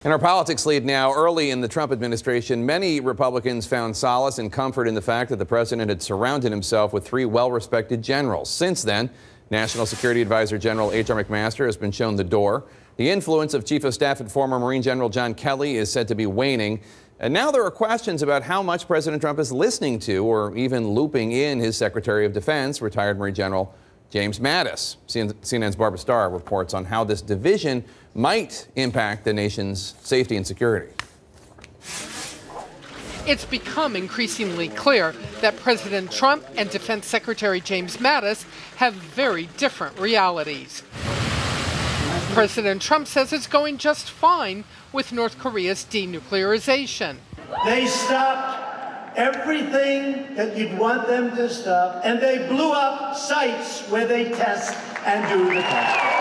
In our politics lead now, early in the Trump administration, many Republicans found solace and comfort in the fact that the president had surrounded himself with three well-respected generals. Since then, National Security Advisor General H.R. McMaster has been shown the door. The influence of Chief of Staff and former Marine General John Kelly is said to be waning. And now there are questions about how much President Trump is listening to or even looping in his Secretary of Defense, retired Marine General James Mattis. CNN's Barbara Starr reports on how this division might impact the nation's safety and security. It's become increasingly clear that President Trump and Defense Secretary James Mattis have very different realities. President Trump says it's going just fine with North Korea's denuclearization. They stopped everything that you'd want them to stop, and they blew up sites where they test and do the testing.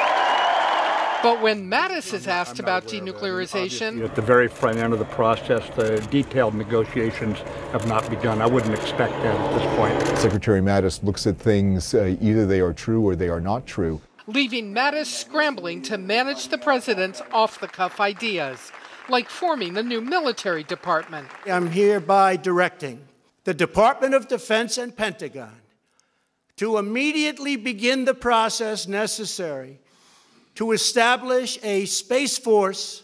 But when Mattis is asked about denuclearization, at the very front end of the process, the detailed negotiations have not begun. I wouldn't expect that at this point. Secretary Mattis looks at things, either they are true or they are not true, leaving Mattis scrambling to manage the president's off-the-cuff ideas, like forming a new military department. I'm hereby directing the Department of Defense and Pentagon to immediately begin the process necessary to establish a Space Force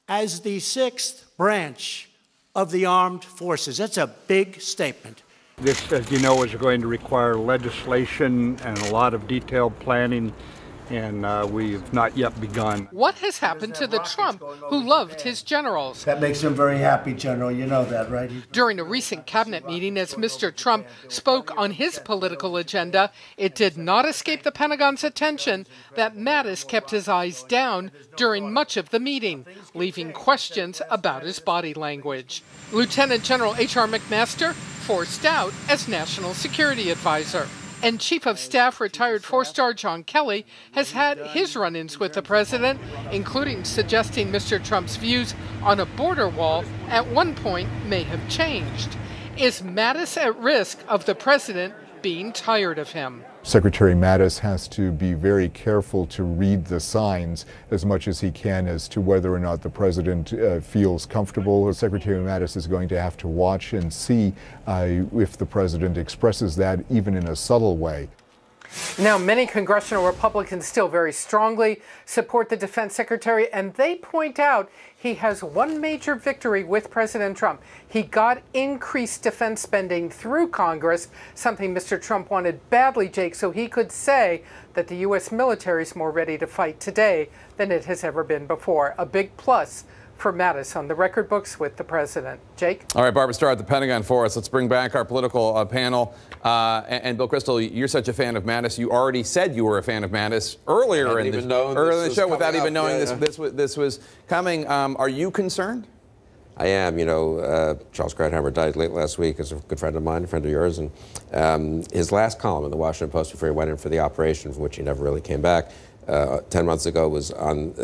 as the sixth branch of the armed forces. That's a big statement. This, as you know, is going to require legislation and a lot of detailed planning, and we've not yet begun. What has happened to the Trump who loved his generals? That makes him very happy, General. You know that, right? During a recent cabinet meeting, as Mr. Trump spoke on his political agenda, it did not escape the Pentagon's attention that Mattis kept his eyes down during much of the meeting, leaving questions about his body language. Lieutenant General H.R. McMaster forced out as National Security Advisor. And Chief of Staff retired four-star John Kelly has had his run-ins with the president, including suggesting Mr. Trump's views on a border wall at one point may have changed. Is Mattis at risk of the president being tired of him? Secretary Mattis has to be very careful to read the signs as much as he can as to whether or not the president feels comfortable. Secretary Mattis is going to have to watch and see if the president expresses that even in a subtle way. Now, many congressional Republicans still very strongly support the defense secretary, and they point out he has one major victory with President Trump. He got increased defense spending through Congress, something Mr. Trump wanted badly, Jake, so he could say that the U.S. military is more ready to fight today than it has ever been before. A big plus for Mattis on the record books with the president. Jake? All right, Barbara Starr at the Pentagon for us. Let's bring back our political panel. And Bill Kristol, you're such a fan of Mattis. You already said you were a fan of Mattis earlier in the show without even knowing this was coming. Are you concerned? I am. You know, Charles Krauthammer died late last week as a good friend of mine, a friend of yours. And his last column in the Washington Post before he went in for the operation, from which he never really came back, 10 months ago, was on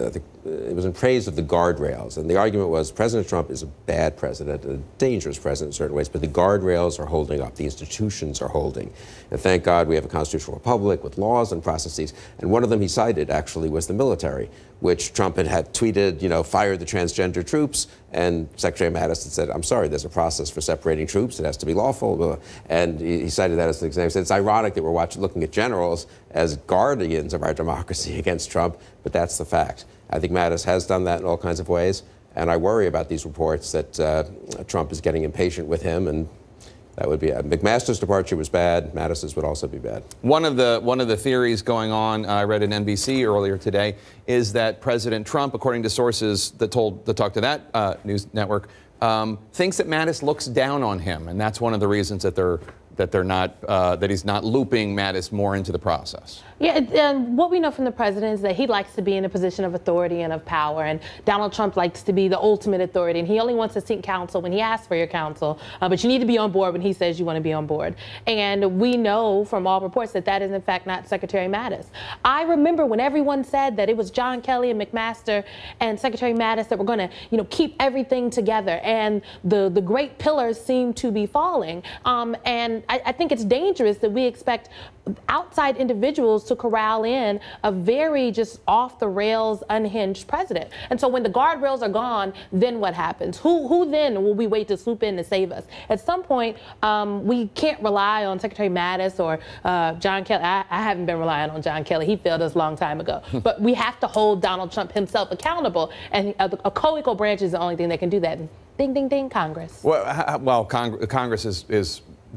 it was in praise of the guardrails. And the argument was President Trump is a bad president, a dangerous president in certain ways, but the guardrails are holding up. The institutions are holding. And thank God we have a constitutional republic with laws and processes. And one of them he cited, actually, was the military, which Trump had tweeted, you know, fired the transgender troops. And Secretary Mattis had said, I'm sorry, there's a process for separating troops. It has to be lawful. And he cited that as an example. He said, it's ironic that we're looking at generals as guardians of our democracy against Trump, but that's the fact. I think Mattis has done that in all kinds of ways, and I worry about these reports that Trump is getting impatient with him, and that would be McMaster's departure was bad. Mattis's would also be bad. One of the theories going on, I read in NBC earlier today, is that President Trump, according to sources that talked to that news network, thinks that Mattis looks down on him, and that's one of the reasons that he's not looping Mattis more into the process. Yeah, and what we know from the president is that he likes to be in a position of authority and of power, and Donald Trump likes to be the ultimate authority, and he only wants to seek counsel when he asks for your counsel, but you need to be on board when he says you want to be on board. And we know from all reports that that is in fact not Secretary Mattis. I remember when everyone said that it was John Kelly and McMaster and Secretary Mattis that were going to, keep everything together, and the great pillars seem to be falling. And And I think it's dangerous that we expect outside individuals to corral in a very just off the rails, unhinged president. And so when the guardrails are gone, then what happens? Who then will we wait to swoop in to save us? At some point, we can't rely on Secretary Mattis or John Kelly. I haven't been relying on John Kelly. He failed us a long time ago. But we have to hold Donald Trump himself accountable. And a co-equal branch is the only thing that can do that. Ding, ding, ding, Congress. Well, Congress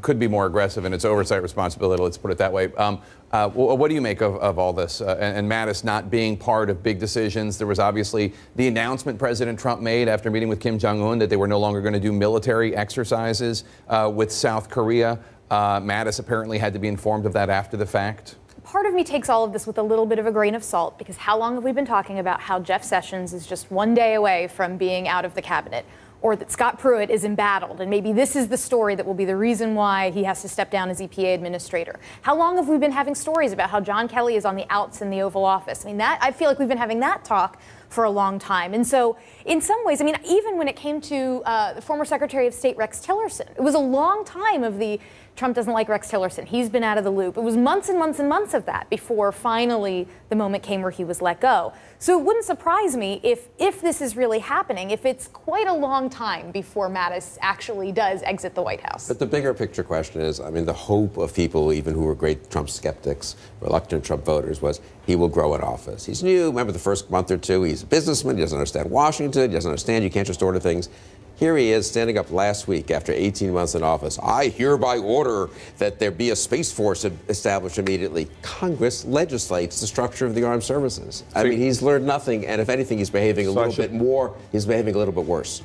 could be more aggressive in its oversight responsibility, let's put it that way. What do you make of all this and Mattis not being part of big decisions? There was obviously the announcement President Trump made after meeting with Kim Jong-un that they were no longer going to do military exercises with South Korea. Mattis apparently had to be informed of that after the fact. Part of me takes all of this with a little bit of a grain of salt, because how long have we been talking about how Jeff Sessions is just one day away from being out of the cabinet? Or that Scott Pruitt is embattled, and maybe this is the story that will be the reason why he has to step down as EPA administrator. How long have we been having stories about how John Kelly is on the outs in the Oval Office? I mean, I feel like we've been having that talk for a long time. And so in some ways, I mean, even when it came to the former Secretary of State Rex Tillerson, it was a long time of the Trump doesn't like Rex Tillerson. He's been out of the loop. It was months and months and months of that before finally the moment came where he was let go. So it wouldn't surprise me if this is really happening, if it's quite a long time before Mattis actually does exit the White House. But the bigger picture question is, I mean, the hope of people, even who were great Trump skeptics, reluctant Trump voters, was he will grow in office. He's new. Remember the first month or two, he's a businessman. He doesn't understand Washington. He doesn't understand you can't just order things. Here he is standing up last week after 18 months in office. I hereby order that there be a Space Force established immediately. Congress legislates the structure of the armed services. I mean, he's learned nothing, and if anything, he's behaving a little bit more. He's behaving a little bit worse.